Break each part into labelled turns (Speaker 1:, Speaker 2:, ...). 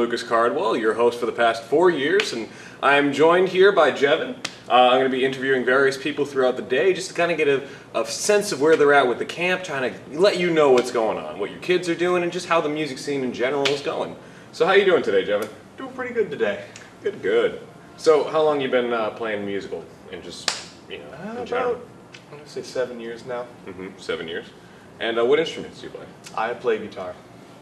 Speaker 1: Lucas Cardwell, your host for the past 4 years, and I'm joined here by Jevin. I'm going to be interviewing various people throughout the day just to kind of get a sense of where they're at with the camp, trying to let you know what's going on, what your kids are doing, and just how the music scene in general is going. So how you doing today, Jevin?
Speaker 2: Doing pretty good today.
Speaker 1: Good, good. So how long you been playing musical and just, you know, in general?
Speaker 2: I'm going to say 7 years now.
Speaker 1: 7 years. And what instruments do you play?
Speaker 2: I play guitar.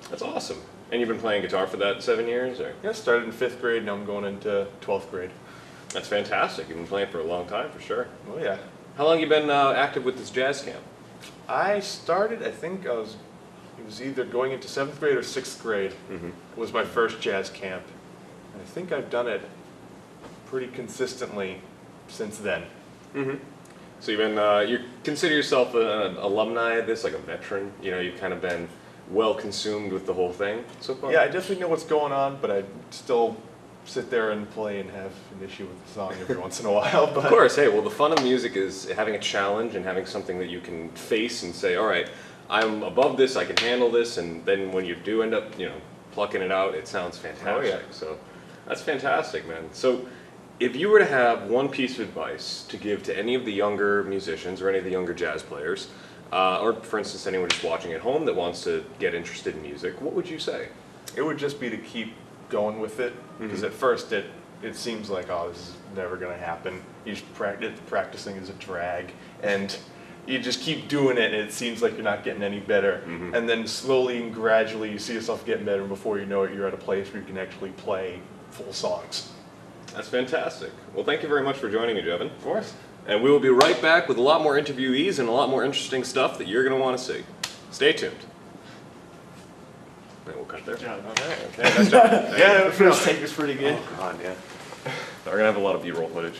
Speaker 1: That's awesome. And you've been playing guitar for that 7 years, or?
Speaker 2: Yeah, started in 5th grade, now I'm going into 12th grade.
Speaker 1: That's fantastic. You've been playing for a long time, for sure.
Speaker 2: Oh yeah.
Speaker 1: How long you been active with this jazz camp?
Speaker 2: I started, I think it was either going into 7th grade or 6th grade was my first jazz camp. And I think I've done it pretty consistently since then.
Speaker 1: So you've been, you consider yourself an alumni of this, like a veteran? You know, you've kind of been well consumed with the whole thing so far?
Speaker 2: Yeah, I definitely know what's going on, but I still sit there and play and have an issue with the song every once in a while. But
Speaker 1: of course, hey, well the fun of music is having a challenge and having something that you can face and say, all right, I'm above this, I can handle this, and then when you do end up, you know, plucking it out, it sounds fantastic.
Speaker 2: Oh, yeah.
Speaker 1: So that's fantastic, man. So if you were to have one piece of advice to give to any of the younger musicians or any of the younger jazz players, or for instance anyone just watching at home that wants to get interested in music, what would you say?
Speaker 2: it would just be to keep going with it, because at first it seems like, oh, this is never going to happen. You just practicing is a drag, and you just keep doing it, and it seems like you're not getting any better. And then slowly and gradually you see yourself getting better, and before you know it, you're at a place where you can actually play full songs.
Speaker 1: That's fantastic. Well, thank you very much for joining me, Jevin.
Speaker 2: Of course.
Speaker 1: And we will be right back with a lot more interviewees and a lot more interesting stuff that you're going to want to see. Stay tuned. And we'll cut there.
Speaker 2: Yeah.
Speaker 1: All right, okay, nice job.
Speaker 2: Yeah, the first take was pretty good.
Speaker 1: Oh, God, yeah. We're going to have a lot of B-roll footage.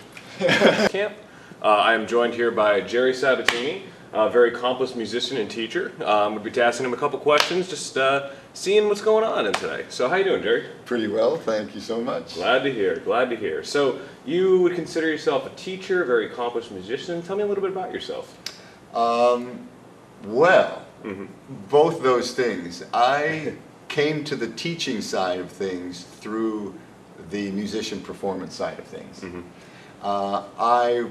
Speaker 1: Camp. I am joined here by Jerry Sabatini, a very accomplished musician and teacher. We'll be asking him a couple questions, just seeing what's going on in today. So how you doing, Jerry?
Speaker 3: Pretty well, thank you so much.
Speaker 1: Glad to hear, glad to hear. So you would consider yourself a teacher, a very accomplished musician. Tell me a little bit about yourself.
Speaker 3: Well, both those things. I came to the teaching side of things through the musician performance side of things. I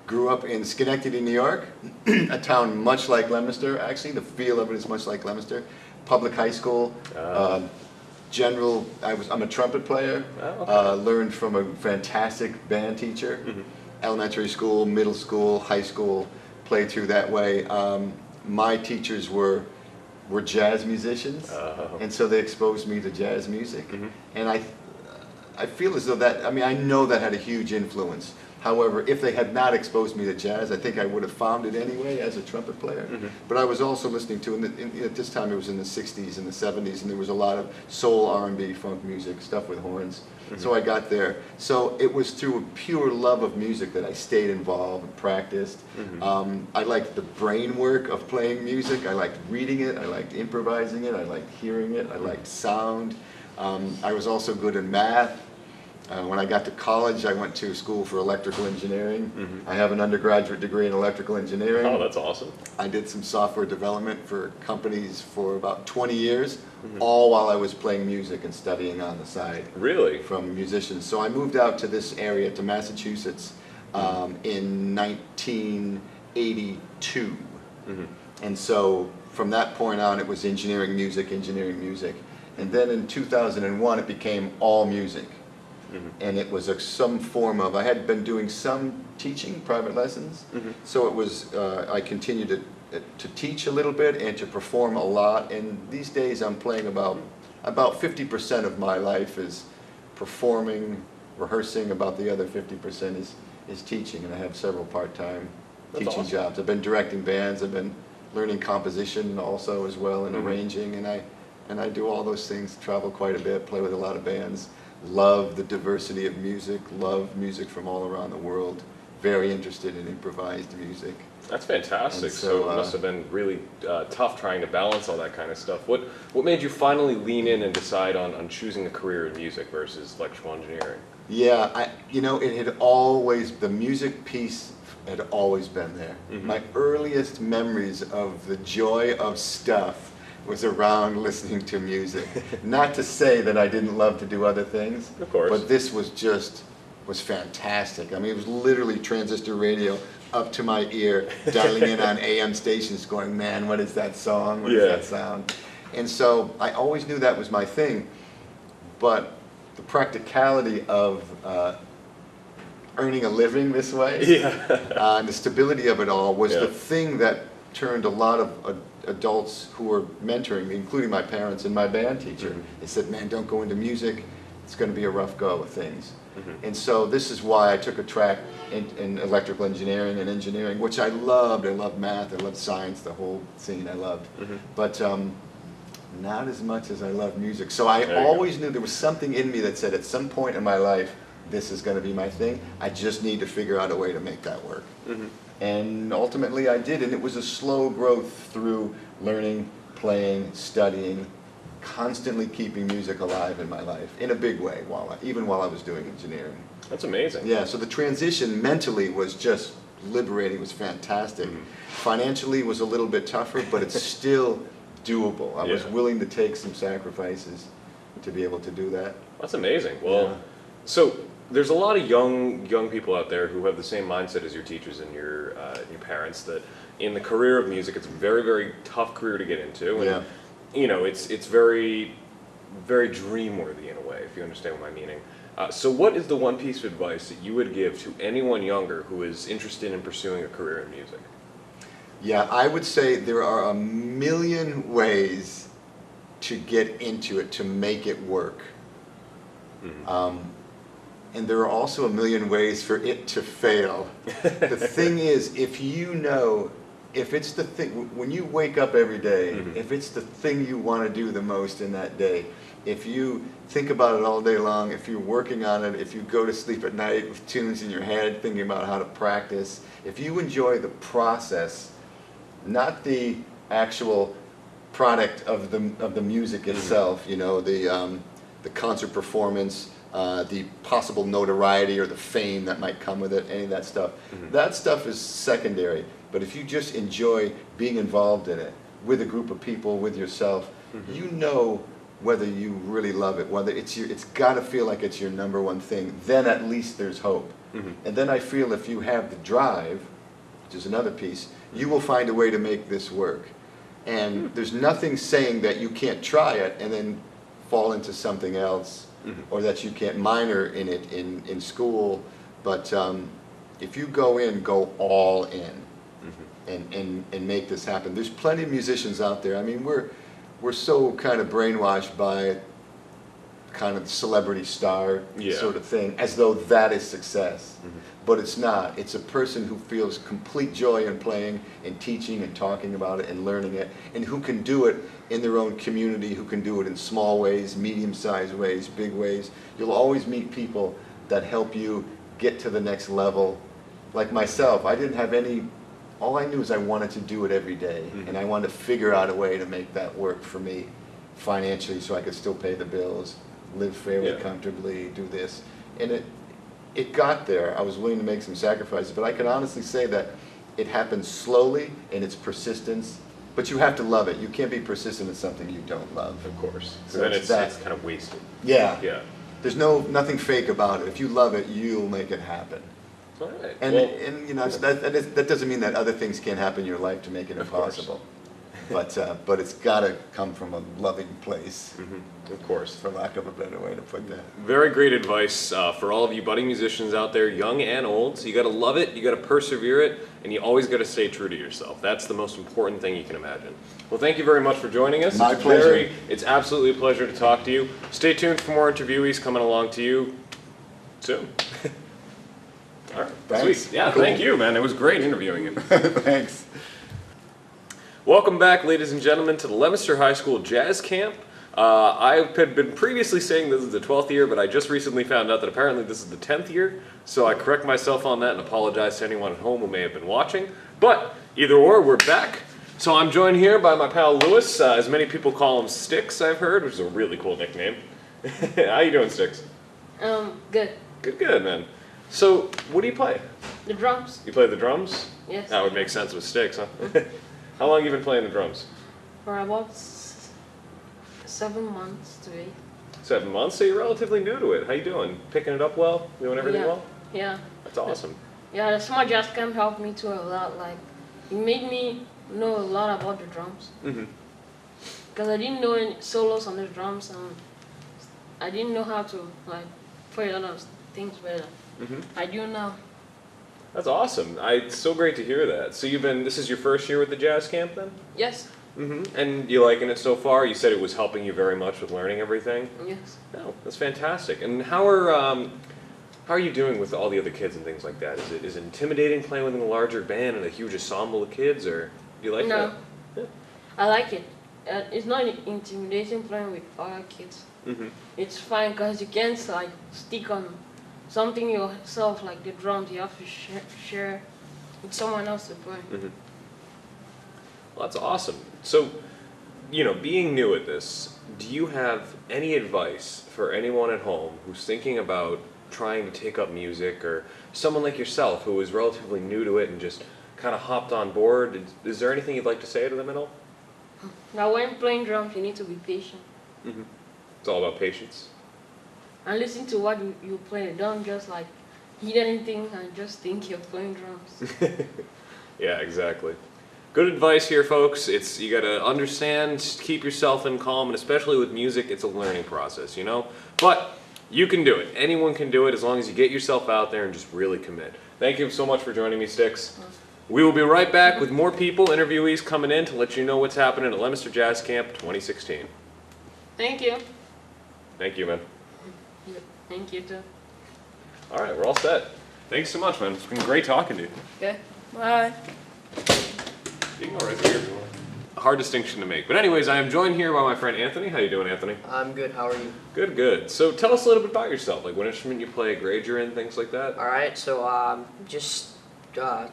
Speaker 3: grew up in Schenectady, New York, a town much like Leominster, actually. The feel of it is much like Leominster. Public high school, I'm a trumpet player, learned from a fantastic band teacher. Elementary school, middle school, high school, played through that way. My teachers were jazz musicians, and so they exposed me to jazz music. And I feel as though that, I mean, I know that had a huge influence. However, if they had not exposed me to jazz, I think I would have found it anyway as a trumpet player. But I was also listening to, at this time it was in the 60s and the 70s, and there was a lot of soul, R&B, funk music, stuff with horns. So I got there. So it was through a pure love of music that I stayed involved and practiced. I liked the brain work of playing music. I liked reading it. I liked improvising it. I liked hearing it. I liked sound. I was also good in math. When I got to college, I went to school for electrical engineering. I have an undergraduate degree in electrical engineering.
Speaker 1: Oh, that's awesome.
Speaker 3: I did some software development for companies for about 20 years, all while I was playing music and studying on the side.
Speaker 1: Really?
Speaker 3: From musicians. So I moved out to this area, to Massachusetts, in 1982. And so from that point on, it was engineering music. And then in 2001, it became all music. And it was some form of, I had been doing some teaching, private lessons, so it was, I continued to teach a little bit and to perform a lot, and these days I'm playing about 50% of my life is performing, rehearsing, about the other 50% is teaching, and I have several part-time teaching jobs. I've been directing bands, I've been learning composition also as well, and arranging, and I do all those things, travel quite a bit, play with a lot of bands. Love the diversity of music, love music from all around the world, very interested in improvised music.
Speaker 1: That's fantastic. So it must have been really tough trying to balance all that kind of stuff. What made you finally lean in and decide on choosing a career in music versus electrical engineering?
Speaker 3: Yeah, you know, it had always, the music piece had always been there. My earliest memories of the joy of stuff was around listening to music. Not to say that I didn't love to do other things,
Speaker 1: Of course.
Speaker 3: but this was fantastic. I mean, it was literally transistor radio up to my ear, dialing in on AM stations going, man, what is that song? What is that sound? And so I always knew that was my thing, but the practicality of earning a living this way, and the stability of it all was the thing that turned a lot of adults who were mentoring me, including my parents and my band teacher. They said, man, don't go into music. It's going to be a rough go of things. And so this is why I took a track in electrical engineering and engineering, which I loved. I loved math, I loved science, the whole scene I loved. But not as much as I love music. So I always knew there was something in me that said at some point in my life, this is going to be my thing. I just need to figure out a way to make that work. And ultimately I did, and it was a slow growth through learning, playing, studying, constantly keeping music alive in my life in a big way, even while I was doing engineering.
Speaker 1: That's amazing.
Speaker 3: Yeah, so the transition mentally was just liberating, was fantastic. Financially was a little bit tougher, but it's still doable. I was willing to take some sacrifices to be able to do that.
Speaker 1: That's amazing. Well, so there's a lot of young people out there who have the same mindset as your teachers and your parents, that in the career of music, it's a very, very tough career to get into. And, you know, it's very, very dream-worthy in a way, if you understand what I'm meaning. So what is the one piece of advice that you would give to anyone younger who is interested in pursuing a career in music?
Speaker 3: Yeah, I would say there are a million ways to get into it, to make it work. And there are also a million ways for it to fail. The thing is, if you know, if it's the thing, when you wake up every day, if it's the thing you want to do the most in that day, if you think about it all day long, if you're working on it, if you go to sleep at night with tunes in your head, thinking about how to practice, if you enjoy the process, not the actual product of the music itself, you know, the concert performance, the possible notoriety or the fame that might come with it, any of that stuff. That stuff is secondary. But if you just enjoy being involved in it with a group of people, with yourself, you know whether you really love it, whether it's got to feel like it's your number one thing. Then at least there's hope. And then I feel if you have the drive, which is another piece, you will find a way to make this work. And there's nothing saying that you can't try it and then fall into something else, or that you can't minor in it in school. But if you go all in and make this happen. There's plenty of musicians out there. I mean, we're so kind of brainwashed by kind of celebrity star sort of thing, as though that is success. But it's not. It's a person who feels complete joy in playing and teaching and talking about it and learning it, and who can do it in their own community, who can do it in small ways, medium-sized ways, big ways. You'll always meet people that help you get to the next level. Like myself, I didn't have any, all I knew is I wanted to do it every day, and I wanted to figure out a way to make that work for me financially so I could still pay the bills, live fairly comfortably, do this. And it got there. I was willing to make some sacrifices, but I can honestly say that it happened slowly, and it's persistence. But you have to love it. You can't be persistent in something you don't love.
Speaker 1: Of course.
Speaker 3: So
Speaker 1: then it's kind of wasted.
Speaker 3: Yeah.
Speaker 1: Yeah.
Speaker 3: There's nothing fake about it. If you love it, you'll make it happen.
Speaker 1: All right.
Speaker 3: And you know, that doesn't mean that other things can't happen in your life to make it impossible. But it's got to come from a loving place.
Speaker 1: Of course.
Speaker 3: For lack of a better way to put that.
Speaker 1: Very great advice for all of you budding musicians out there, young and old. So you got to love it, you got to persevere it, and you always got to stay true to yourself. That's the most important thing you can imagine. Well, thank you very much for joining us.
Speaker 3: My pleasure.
Speaker 1: It's absolutely a pleasure to talk to you. Stay tuned for more interviewees coming along to you soon. All right.
Speaker 3: Thanks.
Speaker 1: Sweet. Yeah,
Speaker 3: Cool.
Speaker 1: Thank you, man. It was great interviewing you.
Speaker 3: Thanks.
Speaker 1: Welcome back, ladies and gentlemen, to the Leominster High School Jazz Camp. I had been previously saying this is the 12th year, but I just recently found out that apparently this is the 10th year, so I correct myself on that and apologize to anyone at home who may have been watching. But either or, we're back. So I'm joined here by my pal Lewis, as many people call him Sticks, I've heard, which is a really cool nickname. How you doing, Sticks?
Speaker 4: Good.
Speaker 1: Good, man. So, what do you play?
Speaker 4: The drums.
Speaker 1: You play the drums?
Speaker 4: Yes.
Speaker 1: That would make sense with Sticks, huh? How long have you been playing the drums?
Speaker 4: For about 7 months to 8.
Speaker 1: 7 months, so you're relatively new to it. How you doing? Picking it up well? Doing everything
Speaker 4: Yeah.
Speaker 1: well?
Speaker 4: Yeah.
Speaker 1: That's awesome.
Speaker 4: Yeah, the summer jazz camp helped me too a lot. Like, it made me know a lot about the drums.
Speaker 1: Mm-hmm.
Speaker 4: Because I didn't know any solos on the drums, and I didn't know how to, like, play a lot of things better.
Speaker 1: Mm-hmm.
Speaker 4: I do now.
Speaker 1: That's awesome. It's so great to hear that. So this is your first year with the jazz camp then?
Speaker 4: Yes.
Speaker 1: Mm-hmm. And you liking it so far? You said it was helping you very much with learning everything?
Speaker 4: Yes.
Speaker 1: Oh, that's fantastic. And how are you doing with all the other kids and things like that? Is it intimidating playing within a larger band and a huge ensemble of kids, or do you like
Speaker 4: No.
Speaker 1: that? Yeah.
Speaker 4: I like it. It's not intimidating playing with other kids.
Speaker 1: Mm-hmm.
Speaker 4: It's fine because you can't like stick on something yourself, like the drums. You have to share with someone else to play.
Speaker 1: Mm-hmm. Well, that's awesome. So, being new at this, do you have any advice for anyone at home who's thinking about trying to take up music, or someone like yourself who is relatively new to it and just kind of hopped on board? Is there anything you'd like to say to them at all?
Speaker 4: Now, when playing drums, you need to be patient
Speaker 1: Mm-hmm. It's all about patience.
Speaker 4: and listen to what you play. Don't just like hit anything and just think you're playing drums.
Speaker 1: Yeah, exactly. Good advice here, folks. You got to understand, keep yourself in calm, and especially with music, it's a learning process, But you can do it. Anyone can do it as long as you get yourself out there and just really commit. Thank you so much for joining me, Sticks. We will be right back with more people, interviewees coming in to let you know what's happening at Leominster Jazz Camp 2016.
Speaker 4: Thank you.
Speaker 1: Thank you, man.
Speaker 4: Thank you too.
Speaker 1: All right, we're all set. Thanks so much, man. It's been great talking to you.
Speaker 4: Okay. Bye.
Speaker 1: You can go right here if you want. A hard distinction to make. But anyways, I am joined here by my friend Anthony. How you doing, Anthony?
Speaker 5: I'm good, how are you?
Speaker 1: Good, good. So tell us a little bit about yourself, like what instrument you play, grade you're in, things like that.
Speaker 5: Alright, so just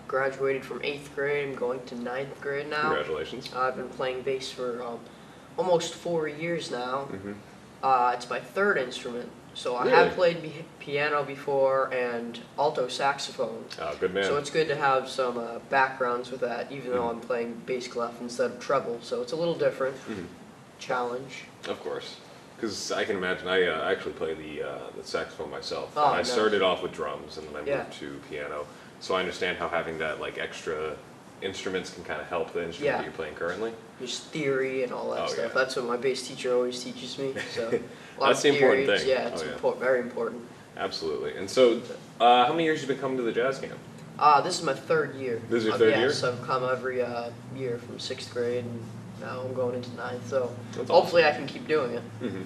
Speaker 5: graduated from 8th grade, I'm going to 9th grade now.
Speaker 1: Congratulations.
Speaker 5: I've been playing bass for almost 4 years now.
Speaker 1: Mm-hmm.
Speaker 5: It's my third instrument. So I
Speaker 1: Really?
Speaker 5: have played piano before and alto saxophone.
Speaker 1: Oh, good man.
Speaker 5: So it's good to have some backgrounds with that, even though I'm playing bass clef instead of treble. So it's a little different.
Speaker 1: Mhm.
Speaker 5: Challenge.
Speaker 1: Of course. Because I can imagine, I actually play the saxophone myself.
Speaker 5: Oh,
Speaker 1: I
Speaker 5: nice.
Speaker 1: started off with drums and then I
Speaker 5: Yeah.
Speaker 1: moved to piano. So I understand how having that like extra instruments can kind of help the instrument
Speaker 5: Yeah.
Speaker 1: that you're playing currently.
Speaker 5: Just theory and all that
Speaker 1: Oh,
Speaker 5: stuff.
Speaker 1: yeah.
Speaker 5: That's what my bass teacher always teaches me. So a lot
Speaker 1: That's
Speaker 5: of
Speaker 1: the important
Speaker 5: theories.
Speaker 1: thing.
Speaker 5: Yeah, it's
Speaker 1: Oh, yeah.
Speaker 5: very important.
Speaker 1: Absolutely. And so, how many years have you been coming to the jazz camp?
Speaker 5: This is my third year.
Speaker 1: This is your third year?
Speaker 5: Yes, I've come every year from 6th grade, and now I'm going into 9th. So
Speaker 1: That's
Speaker 5: hopefully I can keep doing it.
Speaker 1: Mm-hmm.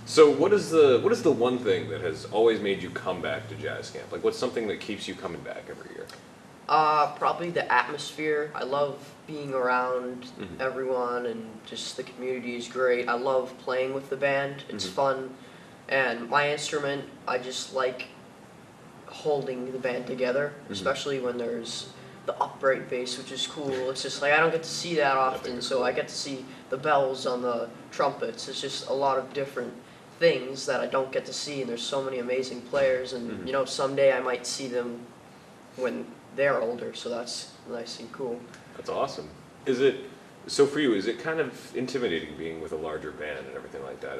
Speaker 1: So what is the one thing that has always made you come back to jazz camp? Like what's something that keeps you coming back every year?
Speaker 5: Probably the atmosphere. I love being around
Speaker 1: Mhm.
Speaker 5: everyone, and just the community is great. I love playing with the band. It's
Speaker 1: Mhm.
Speaker 5: fun. And my instrument, I just like holding the band together,
Speaker 1: Mhm.
Speaker 5: especially when there's the upright bass, which is cool. It's just like I don't get to see that often,
Speaker 1: it's
Speaker 5: so
Speaker 1: cool.
Speaker 5: I get to see the bells on the trumpets. It's just a lot of different things that I don't get to see, and there's so many amazing players, and
Speaker 1: Mhm.
Speaker 5: someday I might see them when they're older, so that's nice and cool.
Speaker 1: That's awesome. For you, is it kind of intimidating being with a larger band and everything like that?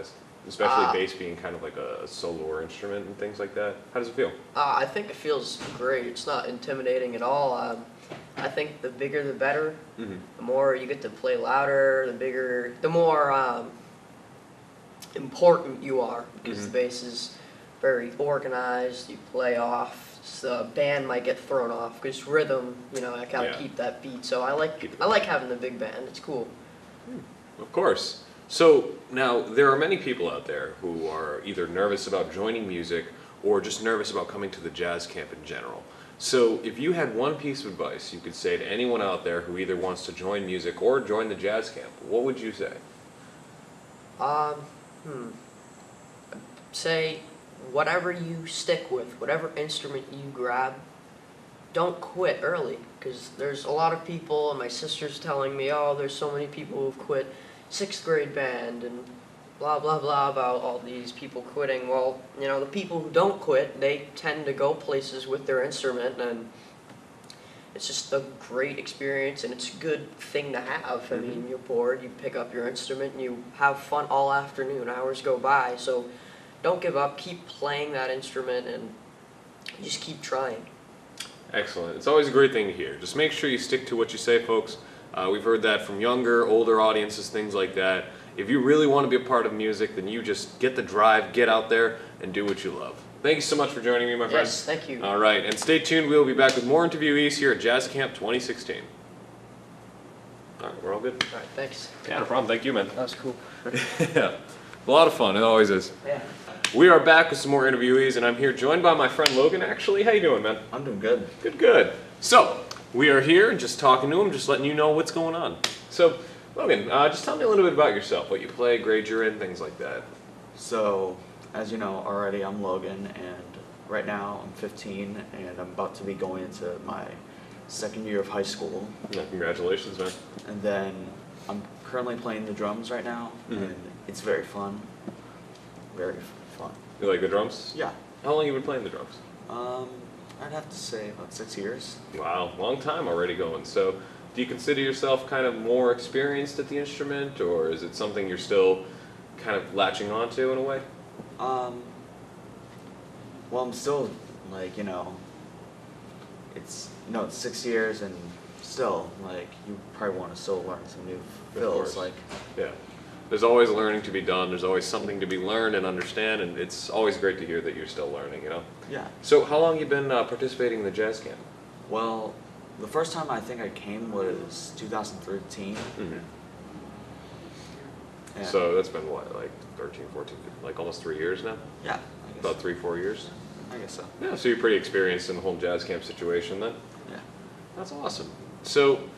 Speaker 1: Especially bass being kind of like a solo instrument and things like that? How does it feel?
Speaker 5: I think it feels great. It's not intimidating at all. I think the bigger the better.
Speaker 1: Mm-hmm.
Speaker 5: The more you get to play louder, the more important you are, because
Speaker 1: Mhm.
Speaker 5: the bass is very organized. You play off. So the band might get thrown off because rhythm. I gotta
Speaker 1: Yeah.
Speaker 5: keep that beat. So I
Speaker 1: Keep it
Speaker 5: like having the big band. It's cool.
Speaker 1: Of course. So now there are many people out there who are either nervous about joining music or just nervous about coming to the jazz camp in general. So if you had one piece of advice you could say to anyone out there who either wants to join music or join the jazz camp, what would you say?
Speaker 5: I'd say whatever you stick with, whatever instrument you grab, don't quit early, because there's a lot of people, and my sister's telling me, oh, there's so many people who've quit 6th grade band and blah blah blah about all these people quitting. Well, the people who don't quit, they tend to go places with their instrument, and it's just a great experience, and it's a good thing to have. I mean, you're bored, you pick up your instrument, and you have fun all afternoon. Hours go by, so don't give up. Keep playing that instrument, and just keep trying.
Speaker 1: Excellent. It's always a great thing to hear. Just make sure you stick to what you say, folks. We've heard that from younger, older audiences, things like that. If you really want to be a part of music, then you just get the drive, get out there, and do what you love. Thank you so much for joining me, my friend.
Speaker 5: Yes, thank you.
Speaker 1: All right, and stay tuned. We'll be back with more interviewees here at Jazz Camp 2016. All right, we're all good?
Speaker 5: All right, thanks.
Speaker 1: Yeah, no problem. Thank you, man.
Speaker 5: That was cool.
Speaker 1: Yeah, a lot of fun. It always is.
Speaker 5: Yeah.
Speaker 1: We are back with some more interviewees, and I'm here joined by my friend Logan, actually. How you doing, man?
Speaker 6: I'm doing good.
Speaker 1: Good, good. So, we are here just talking to him, just letting you know what's going on. So, Logan, just tell me a little bit about yourself, what you play, grade you're in, things like that.
Speaker 6: So, as you know already, I'm Logan, and right now I'm 15, and I'm about to be going into my second year of high school.
Speaker 1: Yeah, congratulations, man.
Speaker 6: And then I'm currently playing the drums right now, and it's very fun. Very fun.
Speaker 1: You like the drums?
Speaker 6: Yeah.
Speaker 1: How long have you been playing the drums?
Speaker 6: I'd have to say about 6 years.
Speaker 1: Wow, long time already going. So, do you consider yourself kind of more experienced at the instrument, or is it something you're still kind of latching onto in a way?
Speaker 6: Well, I'm still, like, it's 6 years, and still, like, you probably want to still learn some new fills, like.
Speaker 1: Yeah. There's always learning to be done. There's always something to be learned and understand, and it's always great to hear that you're still learning, you know?
Speaker 6: Yeah.
Speaker 1: So, how long have you been participating in the jazz camp?
Speaker 6: Well, the first time I think I came was 2013. And
Speaker 1: So, that's been what, like 13, 14, like almost 3 years now?
Speaker 6: yeah, I guess.
Speaker 1: About 3-4 years?
Speaker 6: I guess so.
Speaker 1: Yeah, so you're pretty experienced in the whole jazz camp situation then?
Speaker 6: Yeah.
Speaker 1: That's awesome. So,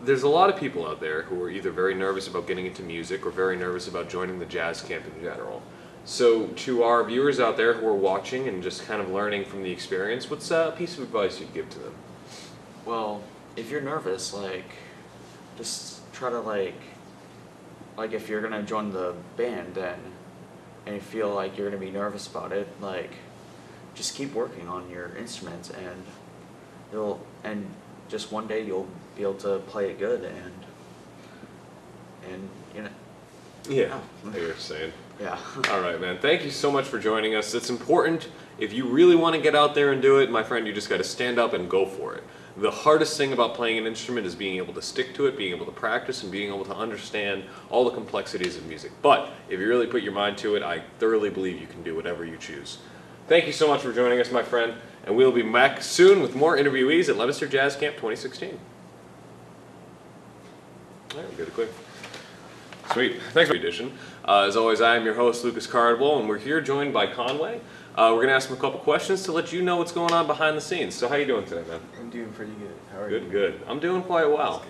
Speaker 1: there's a lot of people out there who are either very nervous about getting into music or very nervous about joining the jazz camp in general. So, to our viewers out there who are watching and just kind of learning from the experience, what's a piece of advice you'd give to them?
Speaker 6: Well, if you're nervous, like, just try to like if you're gonna join the band then, and you feel like you're gonna be nervous about it, like, just keep working on your instruments, and just one day you'll be able to play it good, and
Speaker 1: Yeah, I hear what you're saying.
Speaker 6: yeah.
Speaker 1: All right, man. Thank you so much for joining us. It's important. If you really want to get out there and do it, my friend, you just got to stand up and go for it. The hardest thing about playing an instrument is being able to stick to it, being able to practice, and being able to understand all the complexities of music. But if you really put your mind to it, I thoroughly believe you can do whatever you choose. Thank you so much for joining us, my friend, and we'll be back soon with more interviewees at Leominster Jazz Camp 2016. All right, good, quick. Sweet. Thanks for the edition. As always, I am your host, Lucas Cardwell, and we're here joined by Conway. We're going to ask him a couple questions to let you know what's going on behind the scenes. So how you doing today, man?
Speaker 7: I'm doing pretty good. How are you?
Speaker 1: Good, good. I'm doing quite well.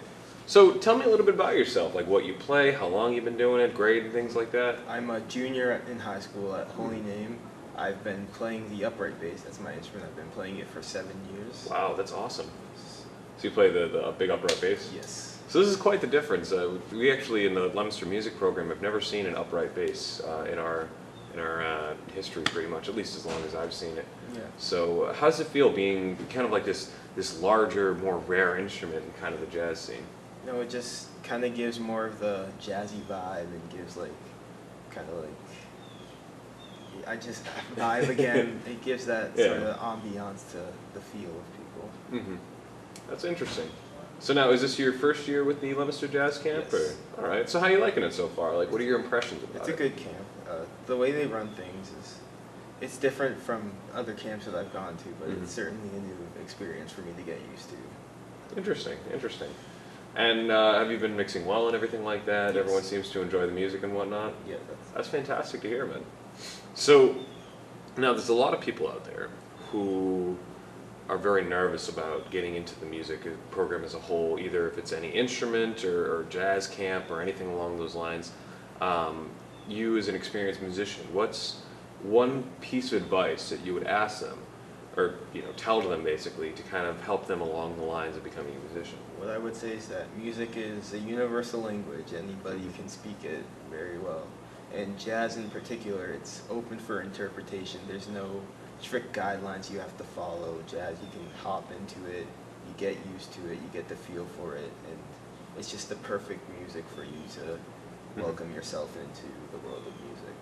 Speaker 1: So tell me a little bit about yourself, like what you play, how long you've been doing it, grade, and things like that.
Speaker 7: I'm a junior in high school at Holy Name. I've been playing the upright bass. That's my instrument. I've been playing it for 7 years.
Speaker 1: Wow, that's awesome. So you play the big upright bass?
Speaker 7: Yes.
Speaker 1: So this is quite the difference. We actually, in the Leominster music program, have never seen an upright bass in our history, pretty much, at least as long as I've seen it.
Speaker 7: Yeah.
Speaker 1: So how does it feel being kind of like this larger, more rare instrument in kind of the jazz scene?
Speaker 7: No, it just kind of gives more of the jazzy vibe and gives like, kind of like, I just vibe again. It gives that sort of ambiance to the feel of people.
Speaker 1: Mm-hmm. That's interesting. So now, is this your first year with the Leominster Jazz Camp?
Speaker 7: Yes.
Speaker 1: Or, all right. So how are you liking it so far? Like, what are your impressions about
Speaker 7: It's
Speaker 1: it?
Speaker 7: a good camp. The way they run things it's different from other camps that I've gone to, but it's certainly a new experience for me to get used to.
Speaker 1: Interesting, interesting. And have you been mixing well and everything like that?
Speaker 7: Yes.
Speaker 1: Everyone seems to enjoy the music and whatnot?
Speaker 7: Yeah,
Speaker 1: That's fantastic to hear, man. So, now there's a lot of people out there who are very nervous about getting into the music program as a whole, either if it's any instrument or jazz camp or anything along those lines. You as an experienced musician, what's one piece of advice that you would ask them, or tell to them basically, to kind of help them along the lines of becoming a musician?
Speaker 7: What I would say is that music is a universal language. Anybody can speak it very well. And jazz in particular, it's open for interpretation. There's no strict guidelines you have to follow. Jazz, you can hop into it you get used to it, you get the feel for it, and it's just the perfect music for you to welcome yourself into the world of music.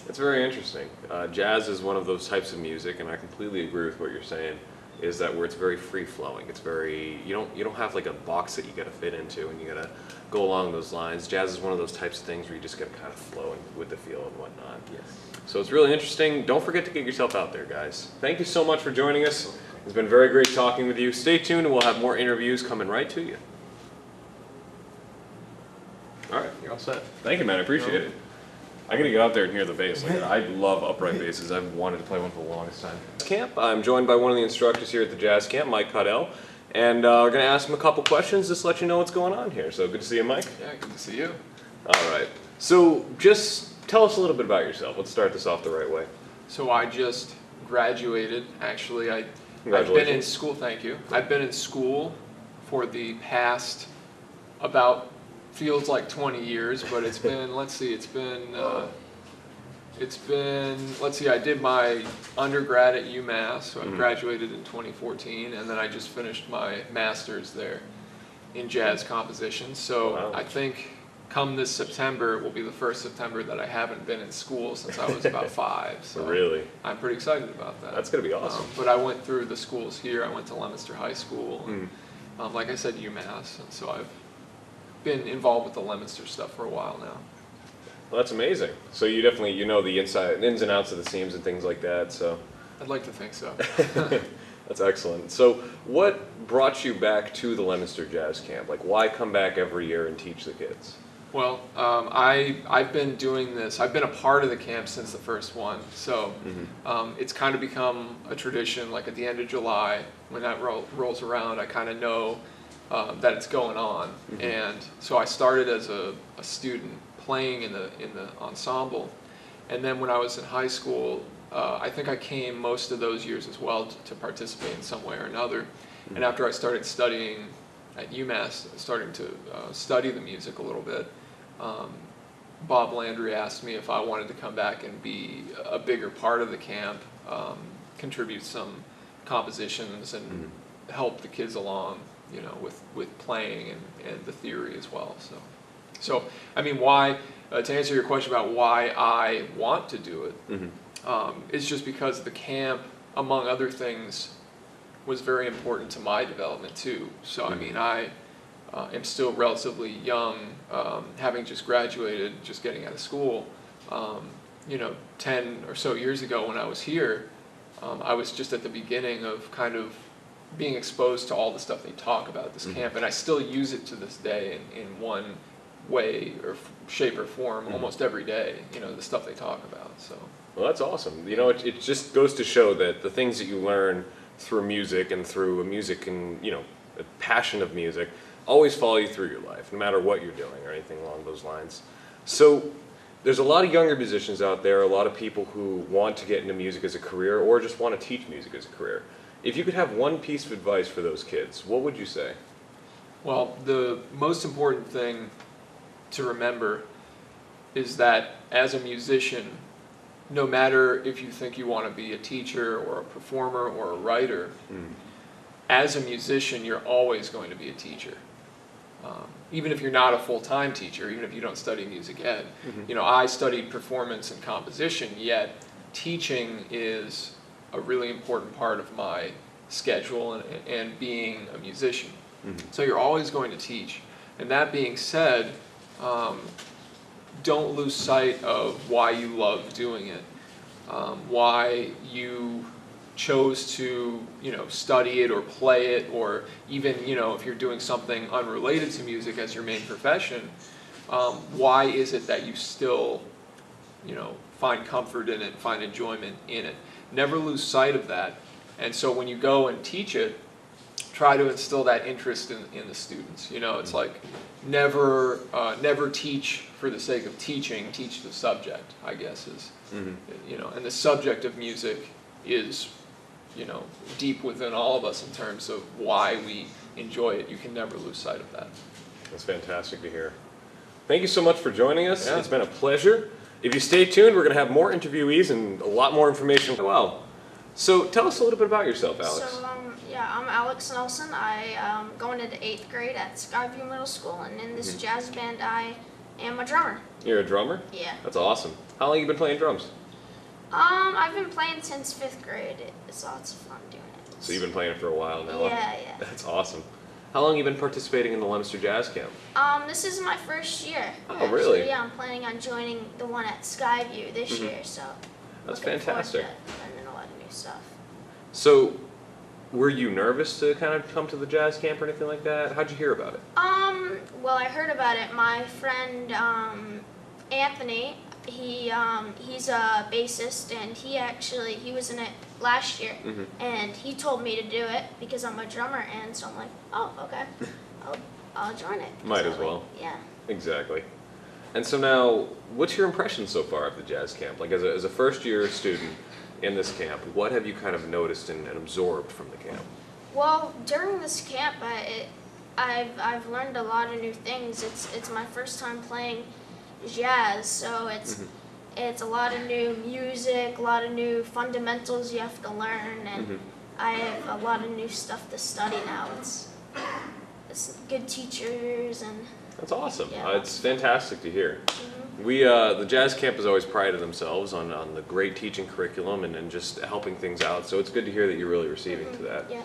Speaker 1: It's very interesting. Jazz is one of those types of music, and I completely agree with what you're saying, is that where it's very free-flowing. It's very, you don't have like a box that you gotta fit into and you gotta go along those lines. Jazz is one of those types of things where you just gotta kind of flow with the feel and whatnot.
Speaker 7: Yes.
Speaker 1: So it's really interesting. Don't forget to get yourself out there, guys. Thank you so much for joining us. It's been very great talking with you. Stay tuned and we'll have more interviews coming right to you. All right, you're all set. Thank you, man. I appreciate it. I gotta get out there and hear the bass. Like, I love upright basses. I've wanted to play one for the longest time. Camp. I'm joined by one of the instructors here at the Jazz Camp, Mike Caudill, and we're gonna ask him a couple questions just to let you know what's going on here. So good to see you, Mike.
Speaker 8: Yeah, good to see you.
Speaker 1: All right. So just tell us a little bit about yourself. Let's start this off the right way.
Speaker 8: So I just graduated. Actually, I've been
Speaker 1: Congratulations.
Speaker 8: in school. Thank you. I've been in school for the past about feels like 20 years, but it's been, let's see, I did my undergrad at UMass, so I graduated in 2014, and then I just finished my master's there in jazz composition. So
Speaker 1: Wow.
Speaker 8: I think come this September will be the first September that I haven't been in school since I was about 5. So
Speaker 1: Really?
Speaker 8: I'm pretty excited about that.
Speaker 1: That's gonna be awesome.
Speaker 8: But I went through the schools here. I went to Leominster High School, and, like I said, UMass, and so I've been involved with the Leominster stuff for a while now.
Speaker 1: Well, that's amazing. So you definitely, you know the ins and outs of the seams and things like that, so.
Speaker 8: I'd like to think so.
Speaker 1: That's excellent. So what brought you back to the Leominster Jazz Camp? Like, why come back every year and teach the kids?
Speaker 8: Well, I've been doing this. I've been a part of the camp since the first one. So it's kind of become a tradition. Like at the end of July, when that rolls around, I kind of know that it's going on. And so I started as a student playing in the ensemble. And then when I was in high school, I think I came most of those years as well to participate in some way or another. And after I started studying at UMass, starting to study the music a little bit, Bob Landry asked me if I wanted to come back and be a bigger part of the camp, contribute some compositions and help the kids along, you know, with playing and the theory as well. So I mean, why, to answer your question about why I want to do it, it's just because the camp, among other things, was very important to my development too. So I mean, I am still relatively young, having just graduated, just getting out of school. You know, 10 or so years ago when I was here, I was just at the beginning of kind of being exposed to all the stuff they talk about at this camp, and I still use it to this day in one way or shape or form almost every day, you know, the stuff they talk about. So.
Speaker 1: Well, that's awesome. You know, it just goes to show that the things that you learn through music and through music and, you know, a passion of music always follow you through your life, no matter what you're doing or anything along those lines. So there's a lot of younger musicians out there, a lot of people who want to get into music as a career or just want to teach music as a career. If you could have one piece of advice for those kids, what would you say? Well,
Speaker 8: the most important thing to remember is that as a musician, no matter if you think you want to be a teacher or a performer or a writer, as a musician, you're always going to be a teacher. Even if you're not a full-time teacher, even if you don't study music ed. You know, I studied performance and composition, yet teaching is a really important part of my schedule and being a musician. So you're always going to teach. And that being said, don't lose sight of why you love doing it, why you chose to, you know, study it or play it, or even, you know, if you're doing something unrelated to music as your main profession, why is it that you still, you know, find comfort in it, find enjoyment in it? Never lose sight of that. And so when you go and teach it, try to instill that interest in the students. You know, it's like never teach for the sake of teaching, teach the subject, I guess is, you know, and the subject of music is, you know, deep within all of us in terms of why we enjoy it. You can never lose sight of that.
Speaker 1: That's fantastic to hear. Thank you so much for joining us. Yeah. It's been a pleasure. If you stay tuned, we're going to have more interviewees and a lot more information. Well, So tell us a little bit about yourself, Alex.
Speaker 9: So, yeah, I'm Alex Nelson. I going into 8th grade at Skyview Middle School, and in this jazz band, I am a drummer.
Speaker 1: You're a drummer?
Speaker 9: Yeah.
Speaker 1: That's awesome. How long have you been playing drums?
Speaker 9: I've been playing since 5th grade. It's lots of fun doing it.
Speaker 1: So you've been playing it for a while now? Huh?
Speaker 9: Yeah, yeah.
Speaker 1: That's awesome. How long have you been participating in the Leominster Jazz Camp?
Speaker 9: This is my first year.
Speaker 1: Oh, really?
Speaker 9: Actually, yeah, I'm planning on joining the one at Skyview this year, so
Speaker 1: That's
Speaker 9: looking
Speaker 1: fantastic.
Speaker 9: forward to learning a lot of new stuff.
Speaker 1: So, were you nervous to kind of come to the jazz camp or anything like that? How'd you hear about it?
Speaker 9: Well, I heard about it. My friend Anthony, he's a bassist, and he was in it last year, and he told me to do it because I'm a drummer, and so I'm like, oh, okay, I'll join it.
Speaker 1: Might as well.
Speaker 9: Yeah.
Speaker 1: Exactly. And so now, what's your impression so far of the jazz camp? Like as a first year student in this camp, what have you kind of noticed and absorbed from the camp?
Speaker 9: Well, during this camp, I've learned a lot of new things. It's my first time playing jazz, so it's a lot of new music, a lot of new fundamentals you have to learn, and I have a lot of new stuff to study now. It's good teachers and.
Speaker 1: That's awesome.
Speaker 9: Yeah.
Speaker 1: It's fantastic to hear. The jazz camp has always prided themselves on the great teaching curriculum and just helping things out. So it's good to hear that you're really receiving to that.
Speaker 9: Yeah.